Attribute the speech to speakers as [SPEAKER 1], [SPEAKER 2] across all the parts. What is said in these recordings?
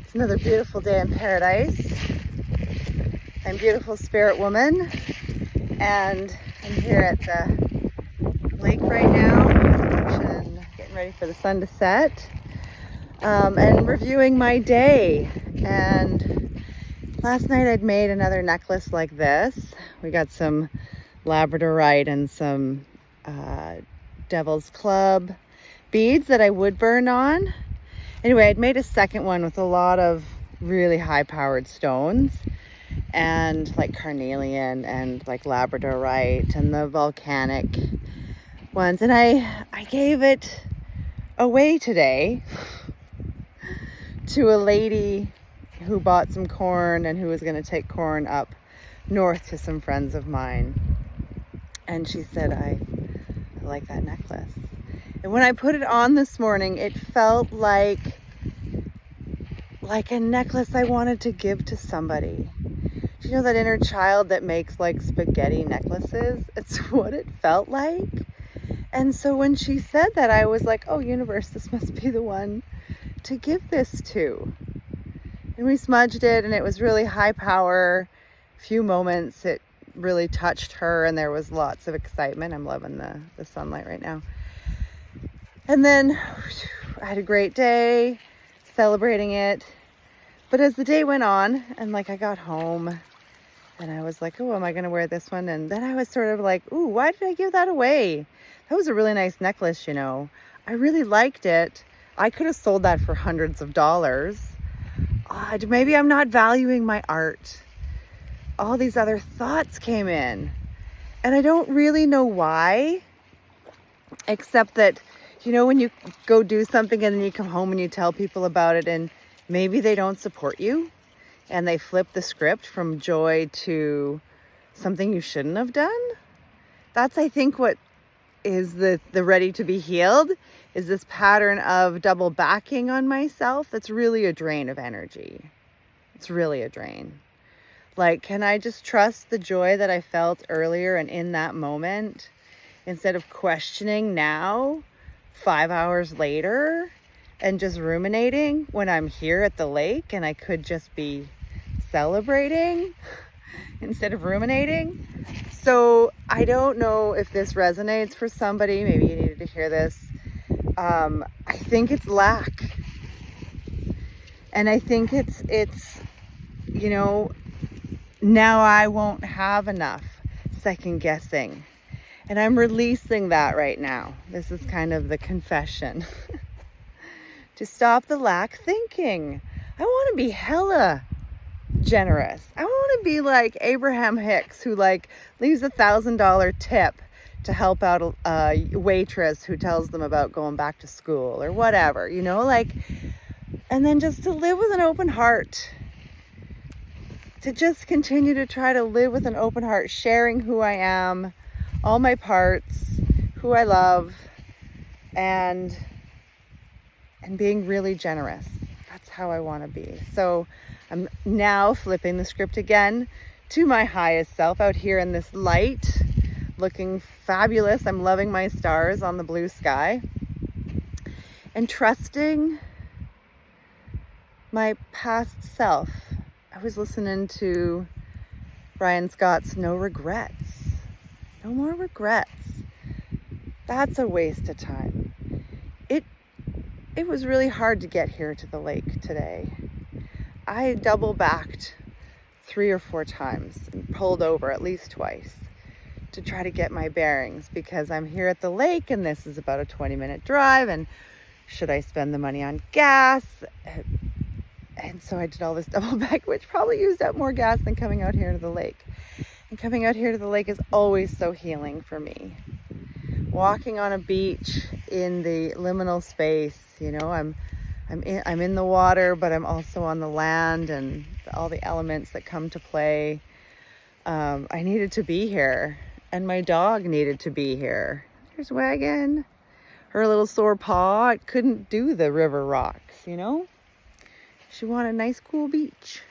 [SPEAKER 1] It's another beautiful day in paradise. I'm beautiful spirit woman, and I'm here at the lake right now, and getting ready for the sun to set, and reviewing my day. And last night I'd made another necklace like this. We got some labradorite and some Devil's Club beads that I would burn on. Anyway, I'd made a second one with a lot of really high-powered stones and like carnelian and like labradorite and the volcanic ones. And I gave it away today to a lady who bought some corn and who was going to take corn up north to some friends of mine. And she said, I like that necklace. And when I put it on this morning, it felt like a necklace I wanted to give to somebody. Do you know that inner child that makes like spaghetti necklaces? It's what it felt like. And so when she said that, I was like, oh, universe, this must be the one to give this to. And we smudged it, and it was really high power. Few moments it really touched her, and there was lots of excitement. I'm loving the sunlight right now. And then I had a great day celebrating it. But as the day went on, and like I got home, and I was like, oh, am I going to wear this one? And then I was sort of like, ooh, why did I give that away? That was a really nice necklace, you know. I really liked it. I could have sold that for hundreds of dollars. Maybe I'm not valuing my art. All these other thoughts came in. And I don't really know why, except that, you know, when you go do something and then you come home and you tell people about it, and maybe they don't support you and they flip the script from joy to something you shouldn't have done. That's, I think, what is the ready to be healed, is this pattern of double backing on myself. That's really a drain of energy. It's really a drain. Like, can I just trust the joy that I felt earlier and in that moment, instead of questioning now, 5 hours later, and just ruminating when I'm here at the lake and I could just be celebrating instead of ruminating? So I don't know if this resonates for somebody. Maybe you needed to hear this. I think it's lack. And I think it's, you know, now I won't have enough second guessing. And I'm releasing that right now. This is kind of the confession. To stop the lack thinking. I want to be hella generous. I want to be like Abraham Hicks, who like leaves $1,000 tip to help out a waitress who tells them about going back to school or whatever, you know, like, and then just to live with an open heart. To just continue to try to live with an open heart, sharing who I am, all my parts, who I love, and being really generous. That's how I want to be. So I'm now flipping the script again to my highest self out here in this light, looking fabulous. I'm loving my stars on the blue sky and trusting my past self. I was listening to Brian Scott's No Regrets. No more regrets. That's a waste of time. It was really hard to get here to the lake today. I double backed 3 or 4 times and pulled over at least twice to try to get my bearings, because I'm here at the lake and this is about a 20-minute drive, and should I spend the money on gas? And so I did all this double back, which probably used up more gas than coming out here to the lake. And coming out here to the lake is always so healing for me. Walking on a beach in the liminal space, you know, I'm in the water, but I'm also on the land, and all the elements that come to play. I needed to be here, and my dog needed to be here. There's Wagon. Her little sore paw, it couldn't do the river rocks, you know? She wanted a nice cool beach.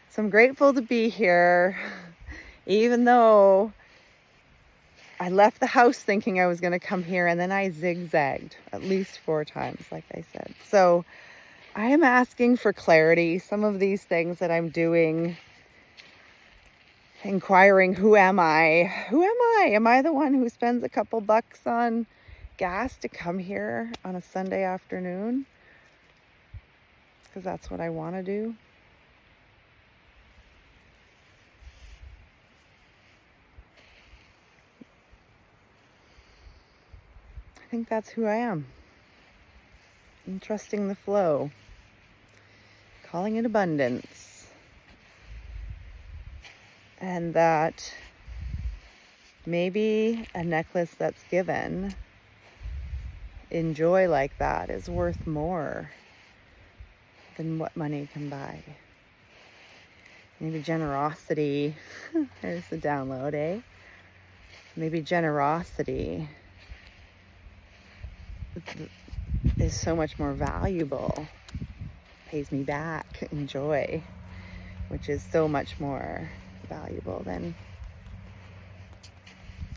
[SPEAKER 1] So I'm grateful to be here, even though I left the house thinking I was going to come here, and then I zigzagged at least 4 times, like I said. So I am asking for clarity. Some of these things that I'm doing, inquiring, who am I? Who am I? Am I the one who spends a couple bucks on gas to come here on a Sunday afternoon? Because that's what I want to do. I think that's who I am. I'm trusting the flow, calling it abundance. And that maybe a necklace that's given in joy like that is worth more than what money can buy. Maybe generosity, there's the download, eh? Maybe generosity is so much more valuable, pays me back in joy, which is so much more valuable than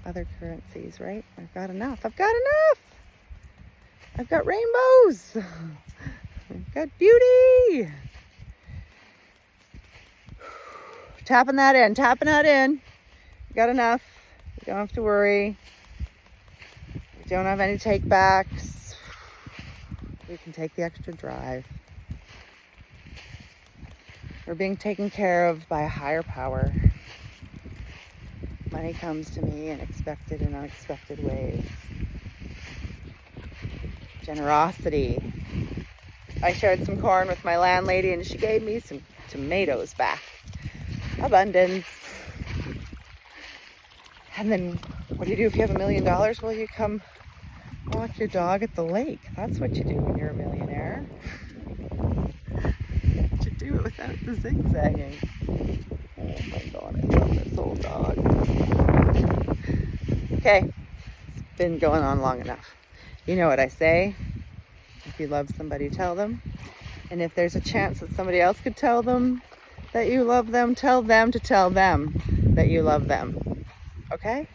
[SPEAKER 1] other currencies, right? I've got enough. I've got rainbows. I've got beauty. Tapping that in. Got enough. You don't have to worry. You don't have any take backs. We can take the extra drive. We're being taken care of by a higher power. Money comes to me in expected and unexpected ways. Generosity. I shared some corn with my landlady and she gave me some tomatoes back. Abundance. And then what do you do if you have $1 million? Well, you come walk your dog at the lake. That's what you do when you're a millionaire. You do it without the zigzagging. Oh my God, I love this old dog. Okay, it's been going on long enough. You know what I say. If you love somebody, tell them. And if there's a chance that somebody else could tell them that you love them, tell them to tell them that you love them. Okay?